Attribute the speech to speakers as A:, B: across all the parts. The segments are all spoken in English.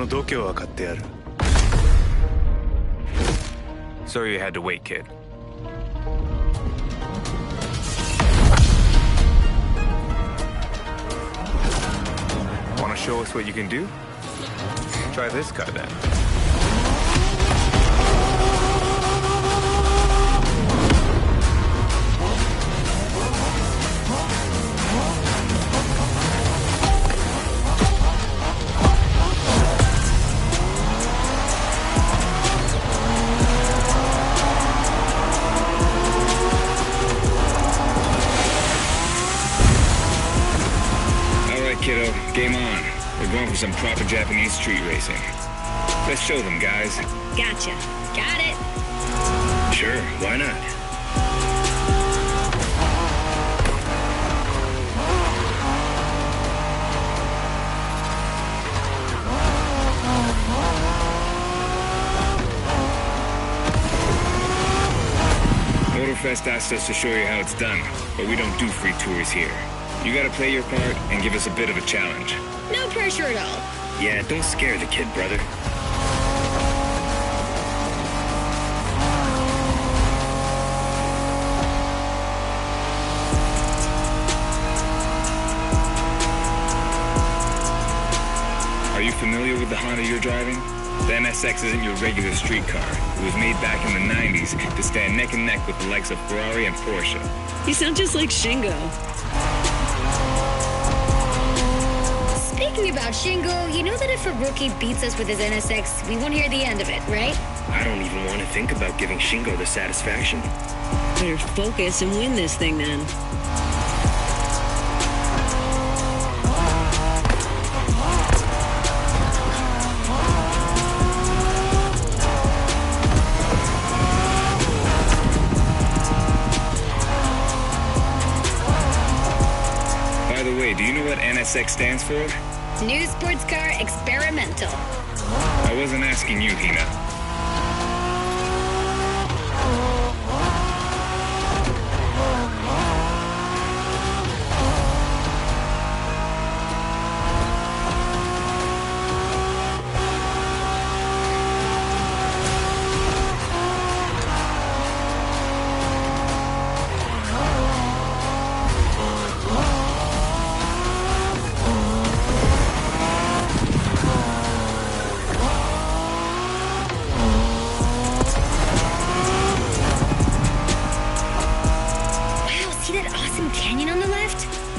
A: の度胸は買ってやる。
B: So you had to wait, kid. Want to show us what you can do? Try this guy then.
C: Kiddo, game on. We're going for some proper Japanese street racing. Let's show them, guys.
D: Gotcha. Got it.
C: Sure, why not? Motorfest asked us to show you how it's done, but we don't do free tours here. You gotta play your part and give us a bit of a challenge.
D: No pressure at all.
C: Yeah, don't scare the kid, brother. Are you familiar with the Honda you're driving? The NSX isn't your regular street car. It was made back in the 90s to stand neck and neck with the likes of Ferrari and Porsche.
D: You sound just like Shingo. Speaking about Shingo, you know that if a rookie beats us with his NSX, we won't hear the end of it, right?
C: I don't even want to think about giving Shingo the satisfaction.
D: Better focus and win this thing then.
C: By the way, do you know what NSX stands for?
D: New Sports Car Experimental.
C: I wasn't asking you, Hina.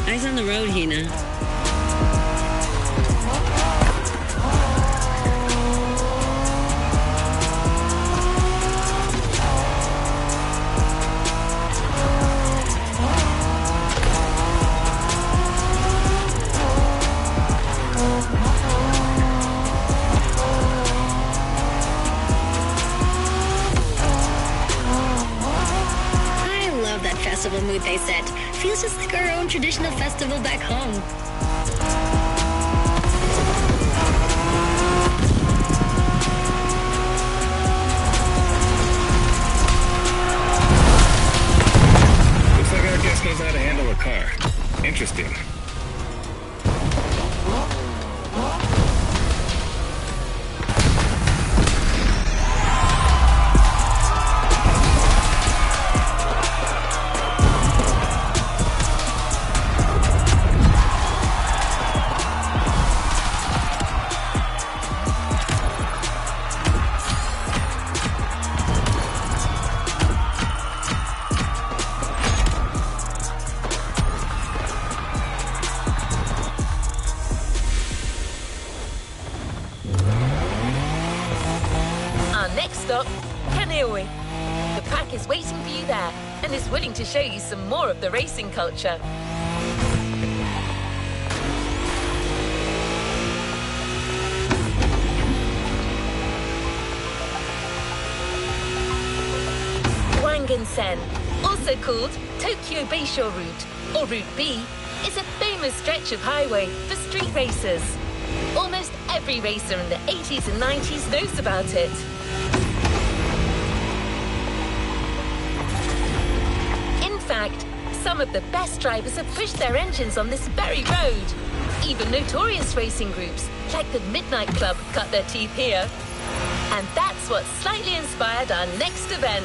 D: Eyes on the road, Hina. I love that festival mood they set. Feels just like our own traditional festival back home.
C: Looks like our guest knows how to handle a car. Interesting.
E: Next stop, Kaneohe. The pack is waiting for you there and is willing to show you some more of the racing culture. Wangen-sen, also called Tokyo Bayshore Route, or Route B, is a famous stretch of highway for street racers. Almost every racer in the 80s and 90s knows about it. In fact, Some of the best drivers have pushed their engines on this very road. Even notorious racing groups, like the Midnight Club, cut their teeth here. And that's what slightly inspired our next event.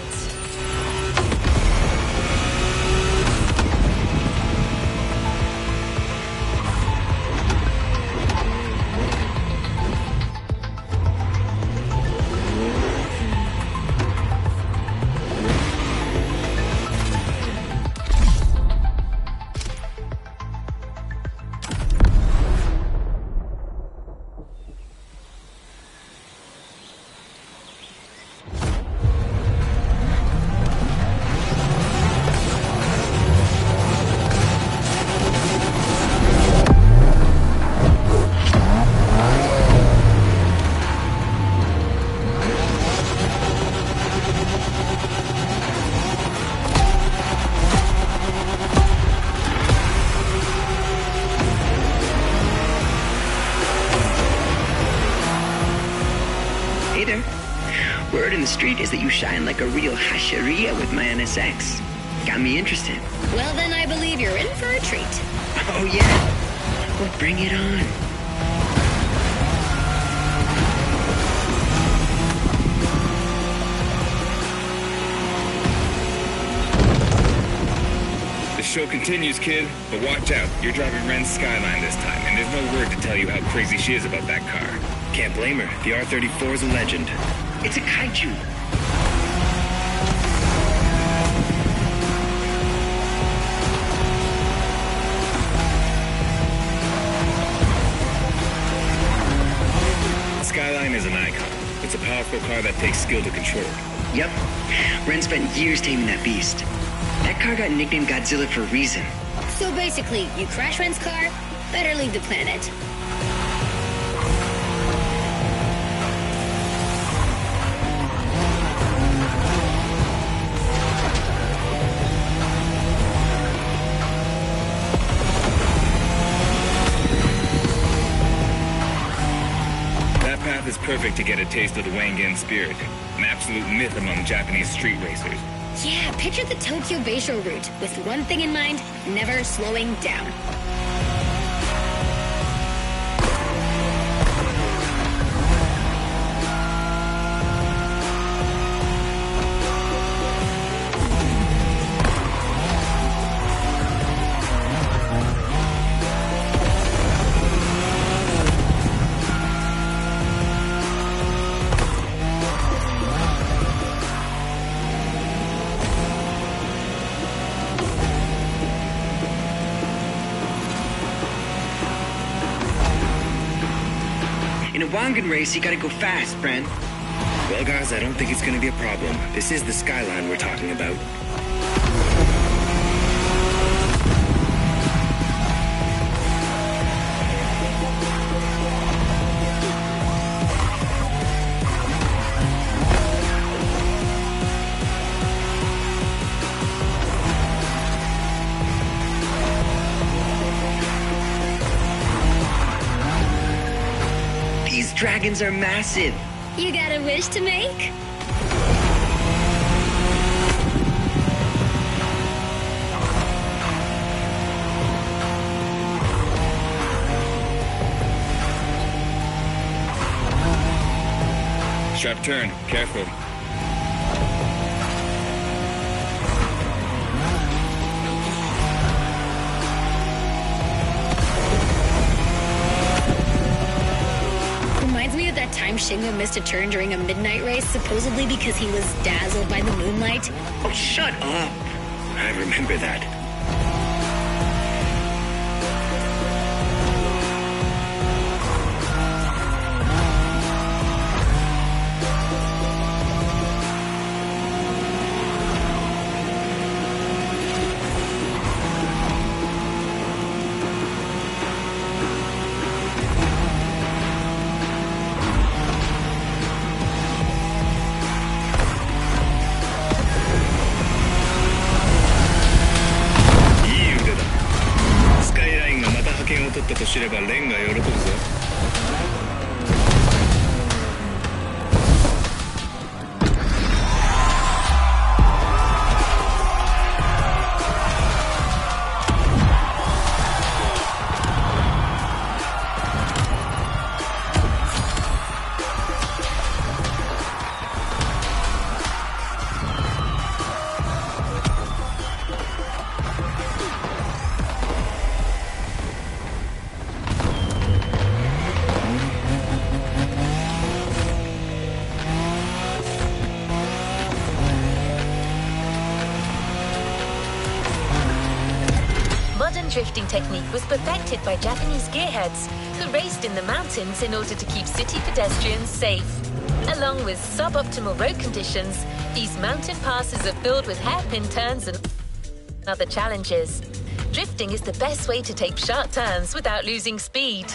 A: Word in the street is that you shine like a real hasheria with my NSX. Got me interested.
D: Well, then I believe you're in for a treat.
A: Oh, yeah? Well, bring it on.
C: The show continues, kid, but watch out. You're driving Ren's Skyline this time, and there's no word to tell you how crazy she is about that car.
F: Can't blame her. The R34 is a legend.
A: It's a kaiju.
C: The Skyline is an icon. It's a powerful car that takes skill to control.
A: Yep. Ren spent years taming that beast. That car got nicknamed Godzilla for a reason.
D: So basically, you crash Ren's car, better leave the planet.
C: Is perfect to get a taste of the Wangen spirit, an absolute myth among Japanese street racers.
D: Yeah, picture the Tokyo Bayshore route with one thing in mind, never slowing down.
A: In a Wangen race, you gotta go fast, Bren.
F: Well, guys, I don't think it's gonna be a problem. This is the Skyline we're talking about.
A: These dragons are massive.
D: You got a wish to make?
C: Sharp turn, careful.
D: Reminds me of that time Shingo missed a turn during a midnight race, supposedly because he was dazzled by the moonlight.
A: Oh, shut up.
F: I remember that.
E: drifting technique was perfected by Japanese gearheads who raced in the mountains in order to keep city pedestrians safe. Along with suboptimal road conditions, these mountain passes are filled with hairpin turns and other challenges. Drifting is the best way to take sharp turns without losing speed.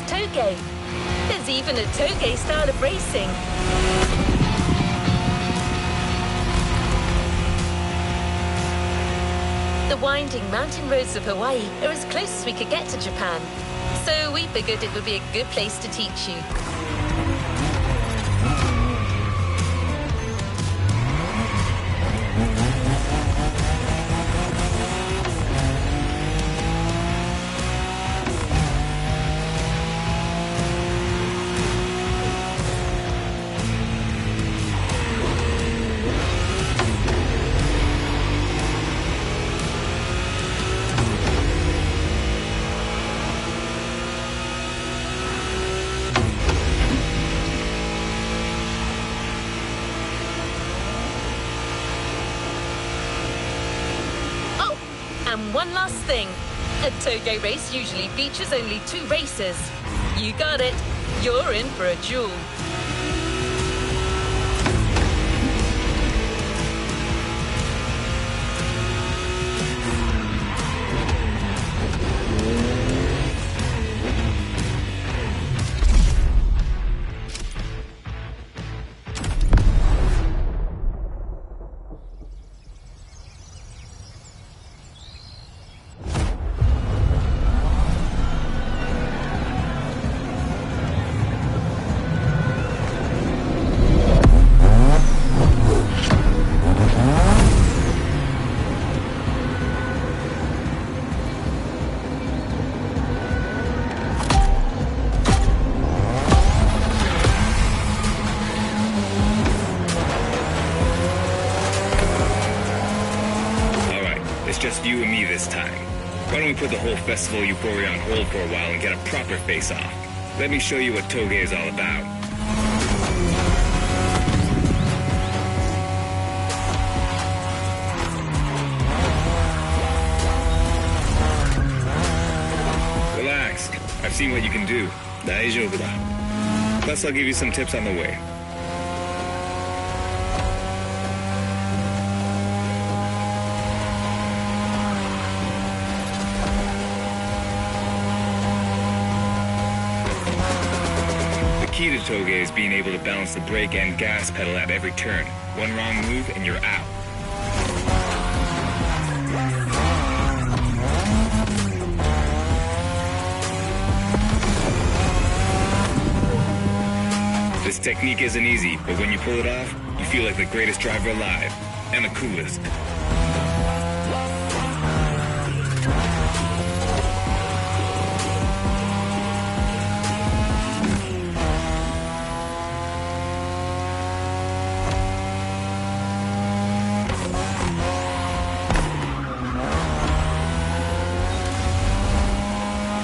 E: toge. There's even a toge style of racing. The winding mountain roads of Hawaii are as close as we could get to Japan, so we figured it would be a good place to teach you. And one last thing. A Toge race usually features only 2 racers. You got it. You're in for a duel.
C: Just you and me this time. Why don't we put the whole festival euphoria on hold for a while and get a proper face-off? Let me show you what Toge is all about. Relax. I've seen what you can do. 大丈夫だ. Plus, I'll give you some tips on the way. The key to Toge is being able to balance the brake and gas pedal at every turn. One wrong move and you're out. This technique isn't easy, but when you pull it off, you feel like the greatest driver alive, and the coolest.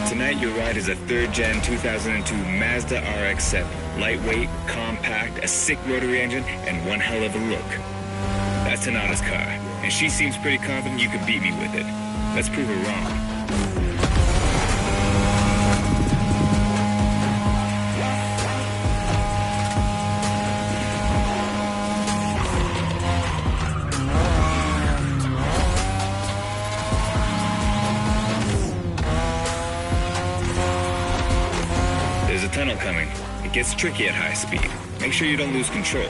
C: Tonight, your ride is a 3rd Gen 2002 Mazda RX-7. Lightweight, compact, a sick rotary engine, and one hell of a look. That's Tanada's car, and she seems pretty confident you could beat me with it. Let's prove her wrong. There's a tunnel coming. It gets tricky at high speed. Make sure you don't lose control.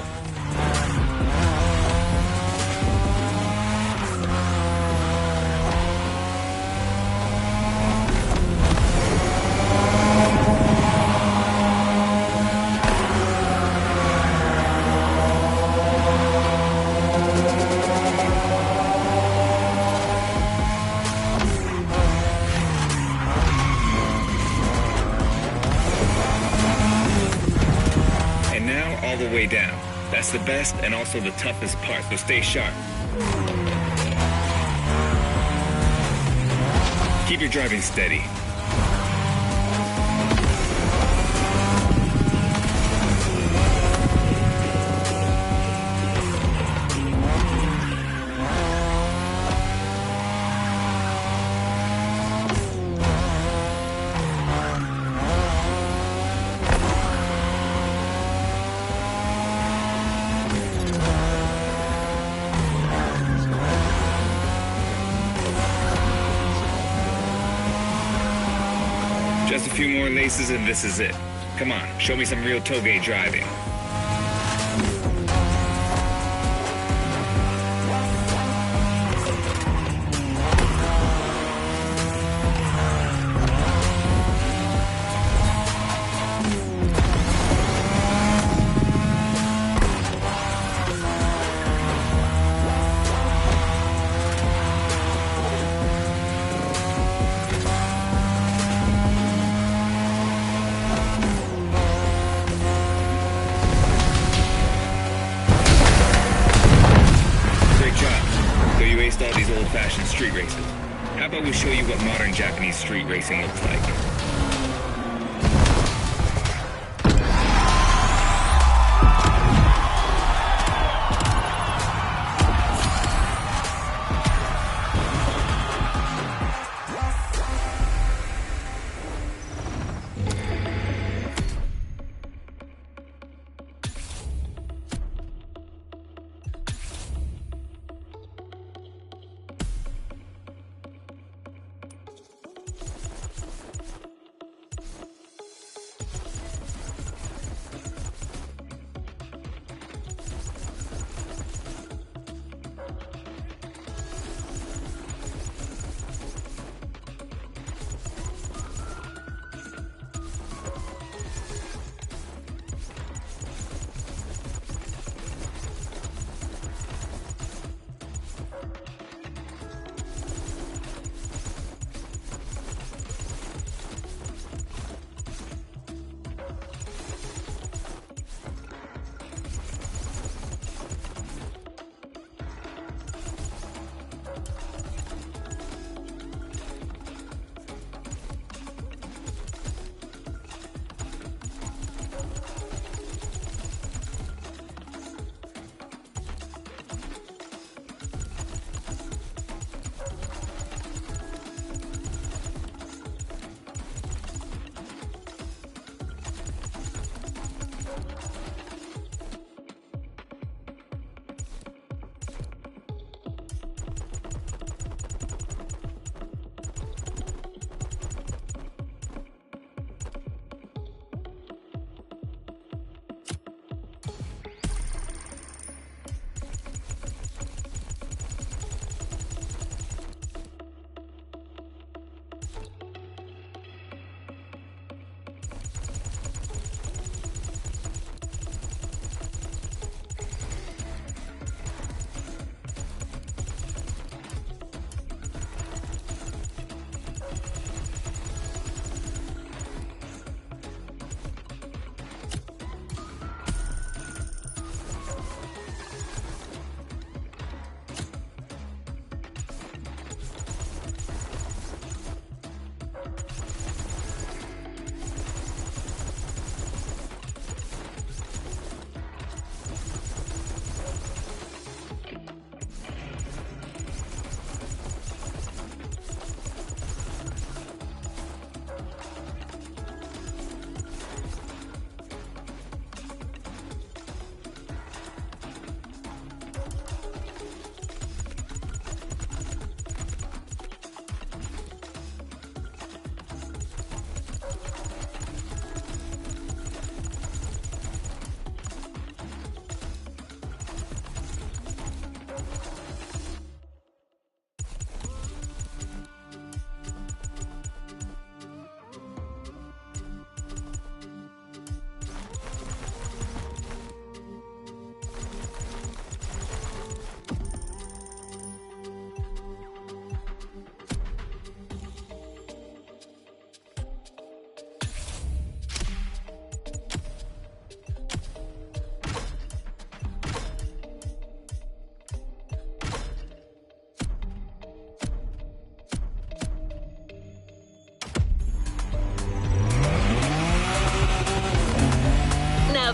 C: All the way down. That's the best and also the toughest part, so stay sharp. Keep your driving steady. Just a few more laces and this is it. Come on, show me some real Toge driving. All these old-fashioned street races. How about we show you what modern Japanese street racing looks like?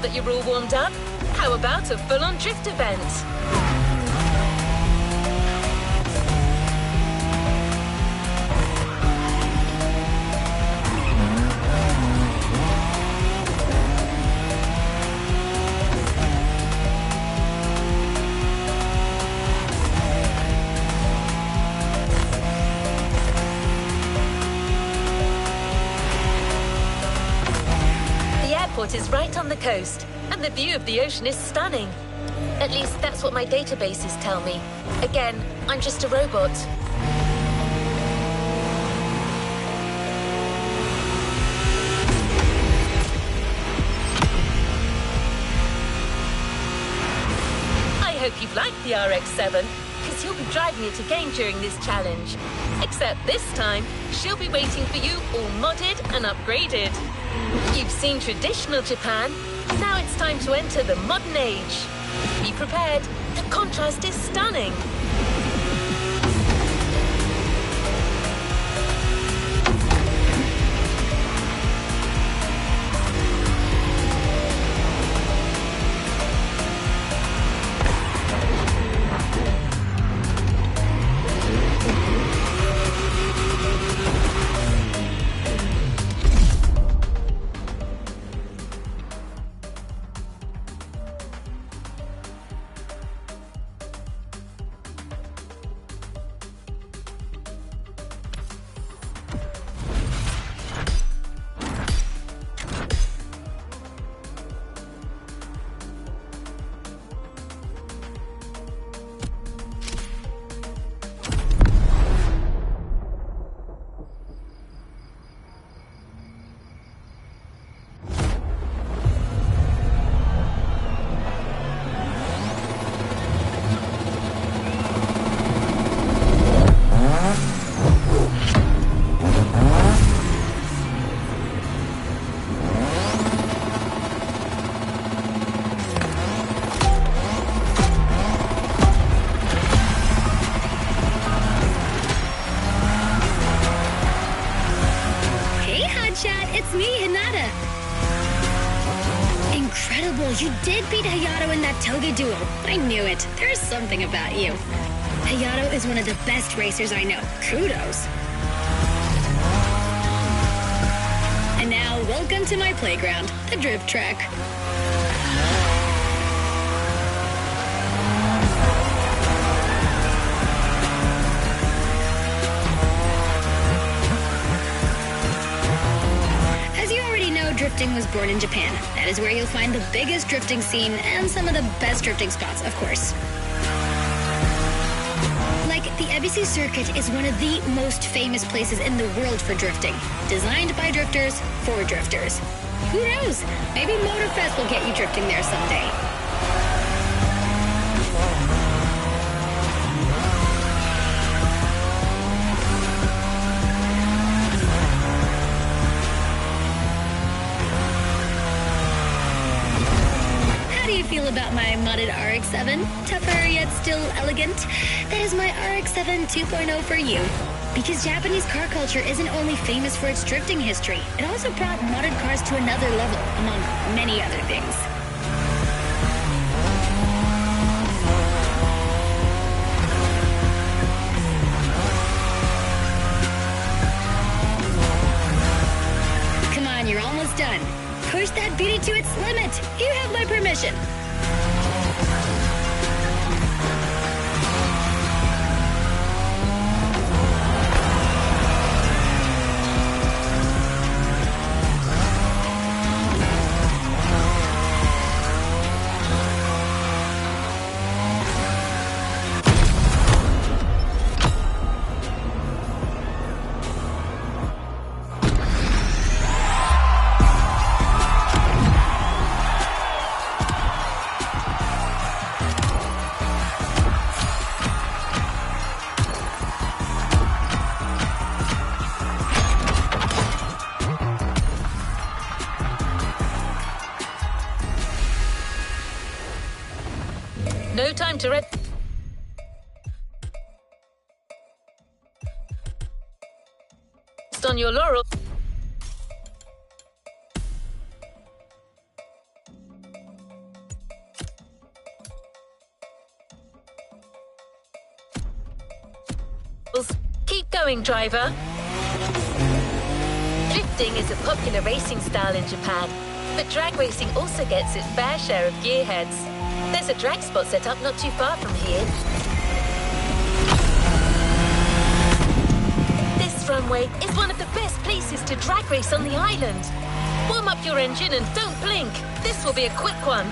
E: that you're all warmed up, how about a full-on drift event? Is right on the coast, and the view of the ocean is stunning. At least that's what my databases tell me. Again, I'm just a robot. I hope you've liked the RX-7, because you'll be driving it again during this challenge. Except this time, she'll be waiting for you all modded and upgraded. You've seen traditional Japan, now it's time to enter the modern age. Be prepared, the contrast is stunning.
D: You did beat Hayato in that Toge duel. I knew it. There's something about you. Hayato is one of the best racers I know. Kudos. And now, welcome to my playground, the drift track. Drifting was born in Japan. That is where you'll find the biggest drifting scene and some of the best drifting spots, of course. Like, the Ebisu Circuit is one of the most famous places in the world for drifting. Designed by drifters, for drifters. Who knows? Maybe Motorfest will get you drifting there someday. Feel about my modded RX-7? Tougher yet still elegant? That is my RX-7 2.0 for you. Because Japanese car culture isn't only famous for its drifting history, it also brought modded cars to another level, among many other things. Come on, you're almost done. Push that beauty to its limit. You have my permission. No time to rest on your laurels.
E: Keep going, driver. Drifting is a popular racing style in Japan, but drag racing also gets its fair share of gearheads. There's a drag spot set up not too far from here. This runway is one of the best places to drag race on the island. Warm up your engine and don't blink. This will be a quick one.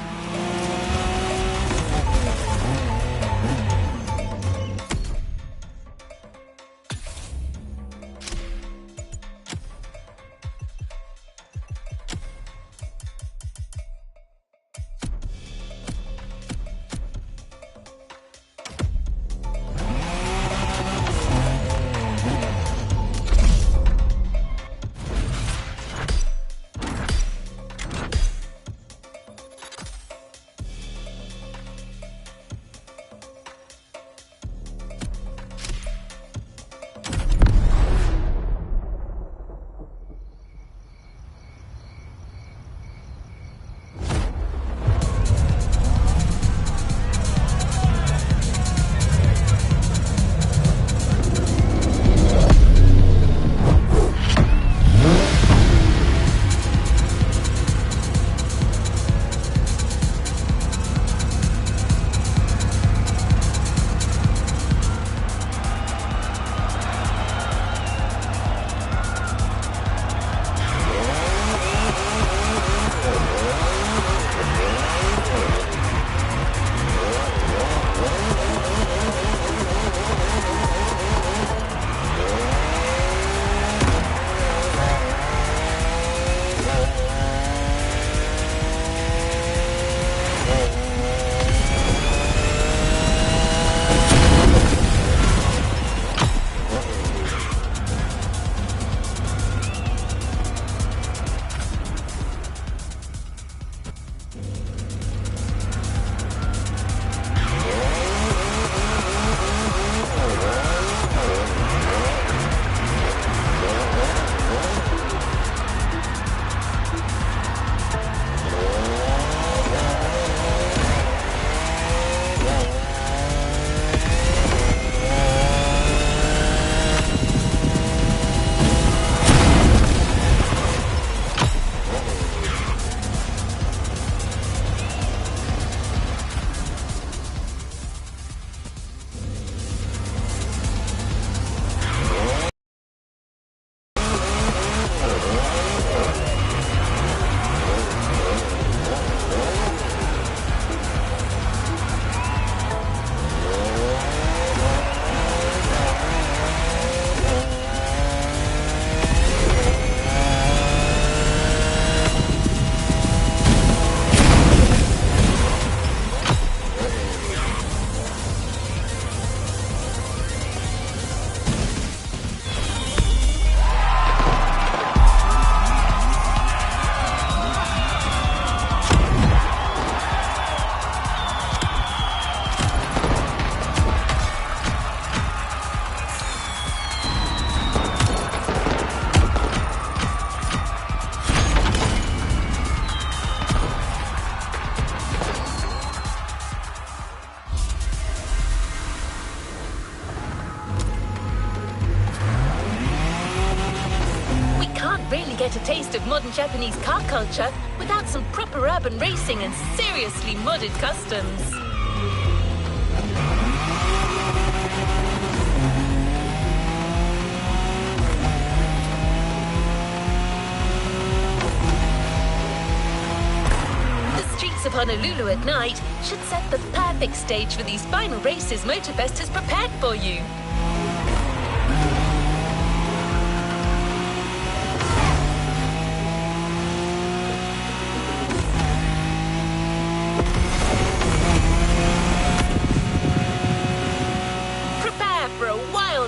E: Get a taste of modern Japanese car culture without some proper urban racing and seriously modded customs. The streets of Honolulu at night should set the perfect stage for these final races Motorfest has prepared for you.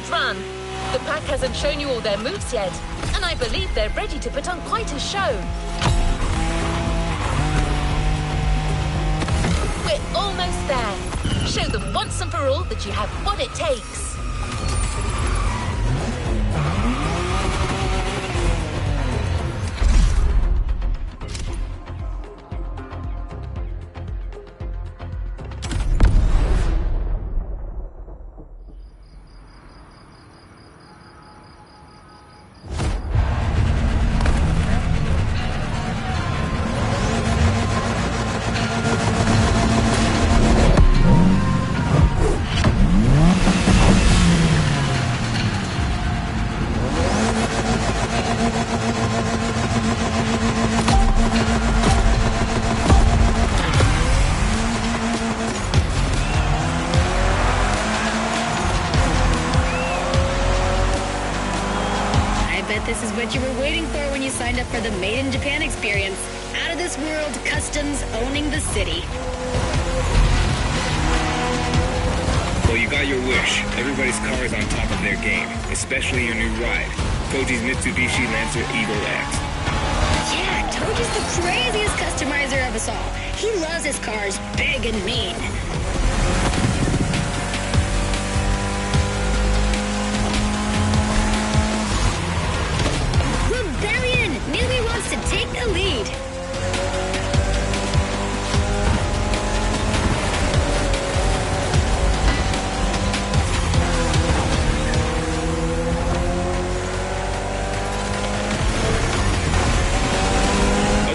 E: Run. The pack hasn't shown you all their moves yet, and I believe they're ready to put on quite a show. We're almost there. Show them once and for all that you have what it takes.
D: This is what you were waiting for when you signed up for the Made in Japan experience. Out of this world customs owning the city.
C: Well, you got your wish. Everybody's car is on top of their game, especially your new ride, Toji's Mitsubishi Lancer Eagle X.
D: Yeah, Toji's the craziest customizer of us all. He loves his cars big and mean. Rebellion! Newbie wants to take the lead.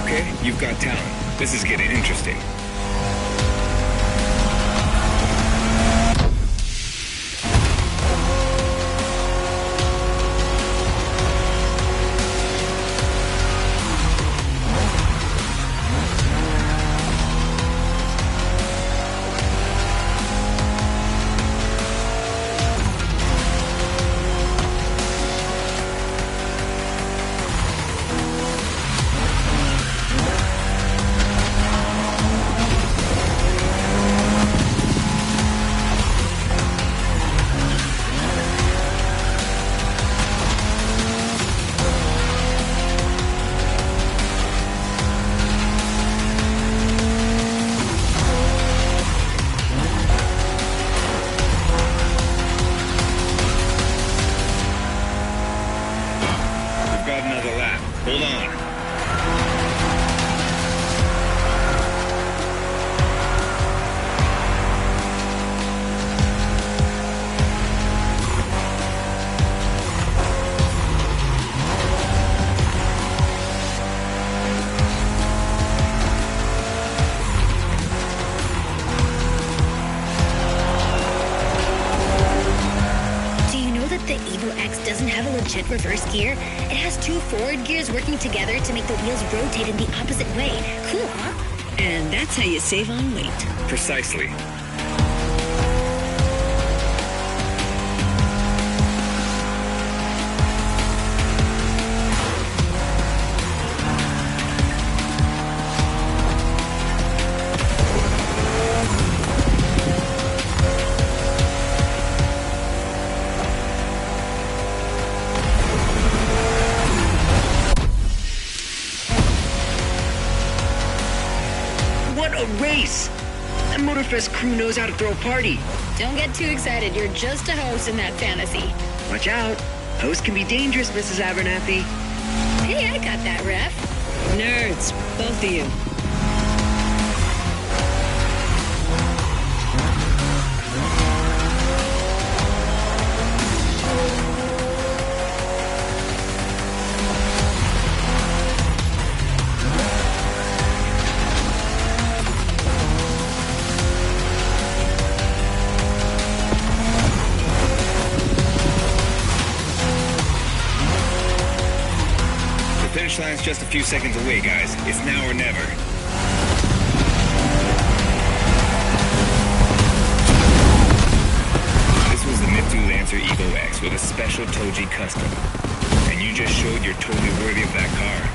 C: Okay, you've got talent. This is getting interesting. Hold on.
D: Do you know that the Evo X doesn't have a legit reverse gear? It has two forward gears working together to make the wheels rotate in the opposite way. Cool, huh?
G: And that's how you save on weight.
C: Precisely.
A: What a race! That Motorfest crew knows how to throw a party.
D: Don't get too excited. You're just a host in that fantasy.
A: Watch out. Hosts can be dangerous, Mrs. Abernathy.
D: Hey, I got that, ref.
G: Nerds, both of you.
C: The finish line's just a few seconds away, guys. It's now or never. This was the Mitsu Lancer Evo X with a special Toji custom. And you just showed you're totally worthy of that car.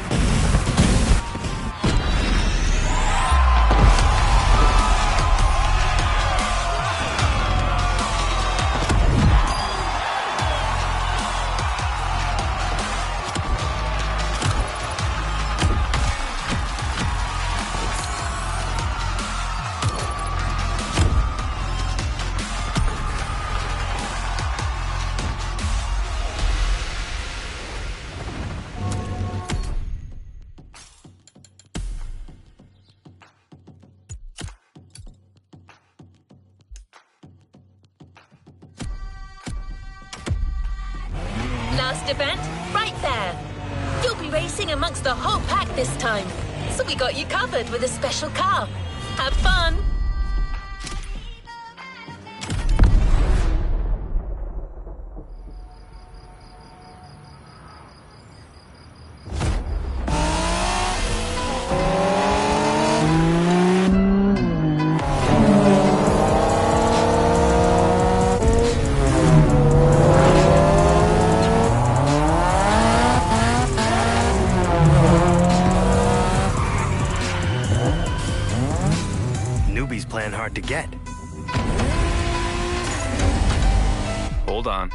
E: Last event, right there. You'll be racing amongst the whole pack this time. So we got you covered with a special car. Have fun!
B: Hold on.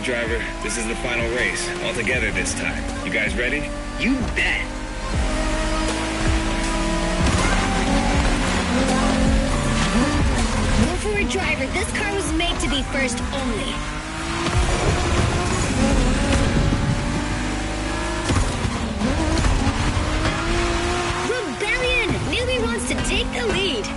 C: Driver, this is the final race, all together this time. You guys ready?
A: You bet.
D: Go for it, driver. This car was made to be first only. Rebellion! Newbie wants to take the lead.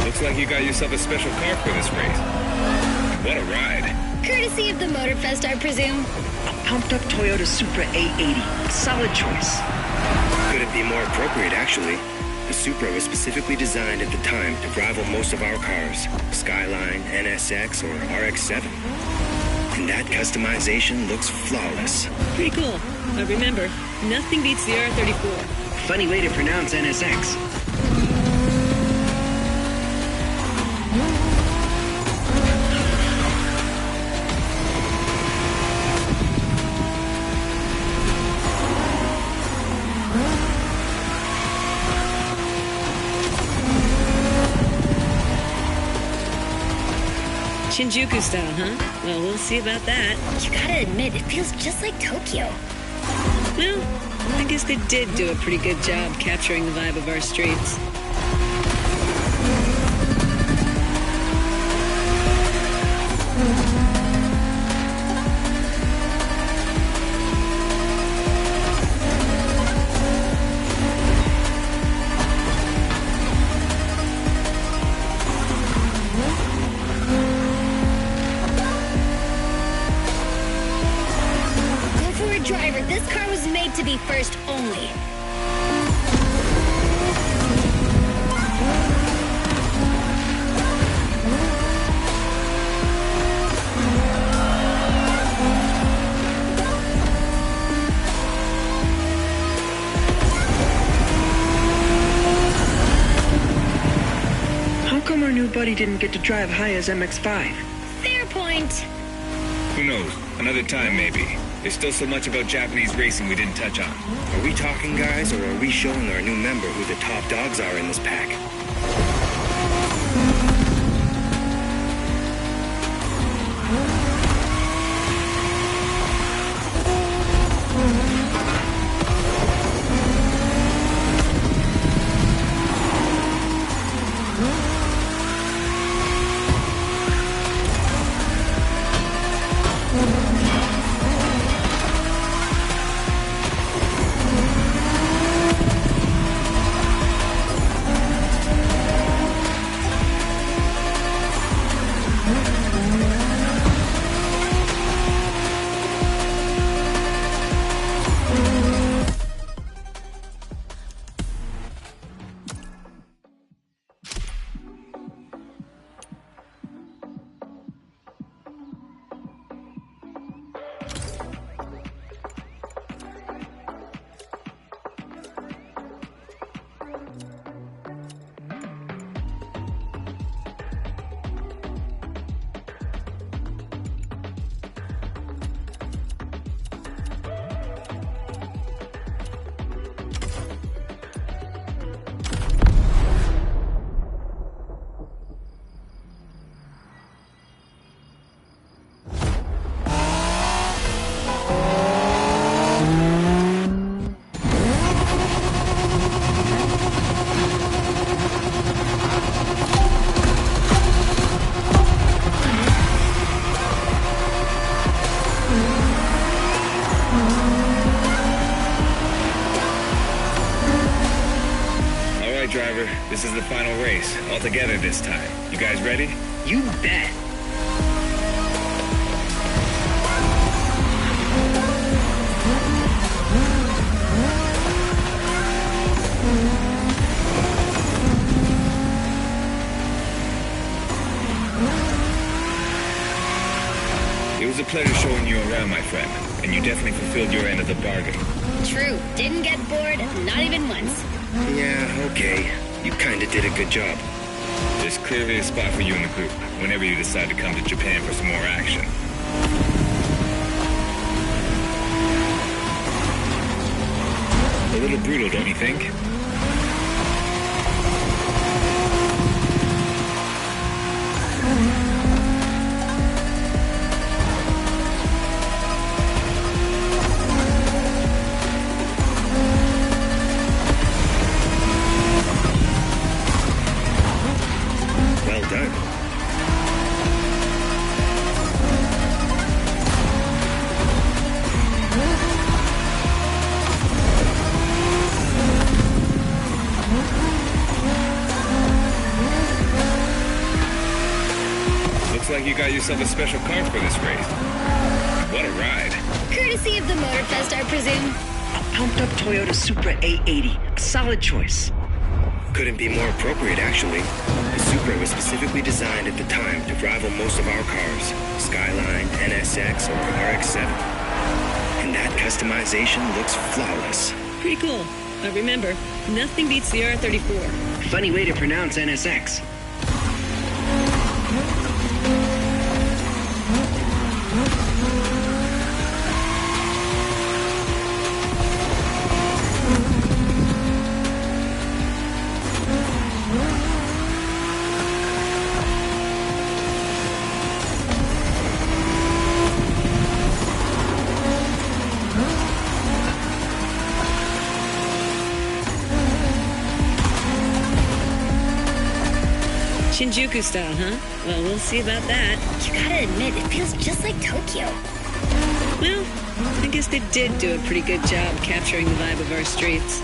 C: Looks like you got yourself a special car for this race. What a ride.
D: Courtesy of the Motorfest, I presume.
A: A pumped-up Toyota Supra A80. Solid choice.
F: Couldn't be more appropriate, actually. The Supra was specifically designed at the time to rival most of our cars. Skyline, NSX, or RX-7. And that customization looks flawless.
G: Pretty cool. But remember, nothing beats the R34.
A: Funny way to pronounce NSX.
G: Shinjuku style, huh? Well, we'll see about that.
D: You gotta admit, it feels just like Tokyo.
G: Well, I guess they did do a pretty good job capturing the vibe of our streets.
D: Driver, this car was made to be first only.
A: How come our new buddy didn't get to drive high as MX-5?
D: Fair point.
C: Who knows? Another time, maybe. There's still so much about Japanese racing we didn't touch on.
F: Are we talking, guys, or are we showing our new member who the top dogs are in this pack?
C: This is the final race, all together this time. You guys ready?
A: You bet.
C: It was a pleasure showing you around, my friend, and you definitely fulfilled your end of the bargain.
D: True. Didn't get bored, not even once.
F: Yeah, okay. You kinda did a good job.
C: There's clearly a spot for you in the group, whenever you decide to come to Japan for some more action. A little brutal, don't you think?
F: Well done.
C: Looks like you got yourself a special car for this race. What a ride.
D: Courtesy of the Motorfest, I presume.
A: A pumped-up Toyota Supra A80. A solid choice.
F: Couldn't be more appropriate, actually. The Supra was specifically designed at the time to rival most of our cars, Skyline, NSX, or RX-7. And that customization looks flawless.
G: Pretty cool. But remember, nothing beats the R34.
A: Funny way to pronounce NSX.
G: Shinjuku style, huh? Well, we'll see about that.
D: You gotta admit, it feels just like Tokyo.
G: Well, I guess they did do a pretty good job capturing the vibe of our streets.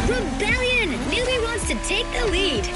D: Rebellion! Newbie wants to take the lead.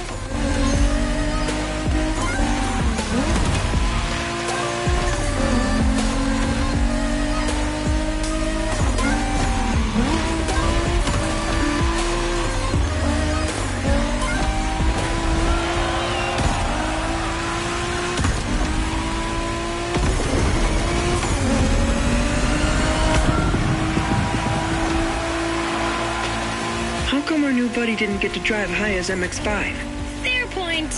A: How come our new buddy didn't get to drive high as MX-5?
D: Fair point.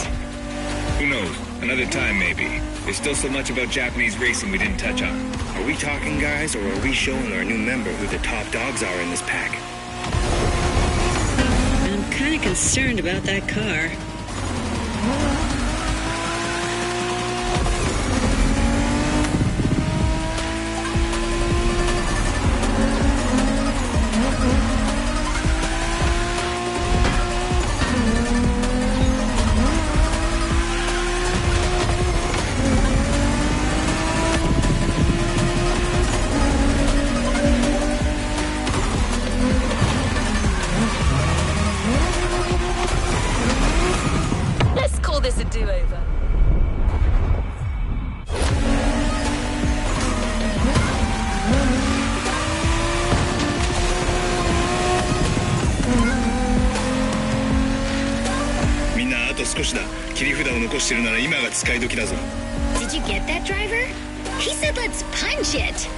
C: Who knows? Another time, maybe. There's still so much about Japanese racing we didn't touch on.
F: Are we talking, guys, or are we showing our new member who the top dogs are in this pack?
G: I'm kind of concerned about that car.
E: Let's call this a do-over.
D: Did you get that, driver? He said let's punch it.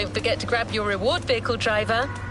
E: don't forget to grab your reward vehicle, driver.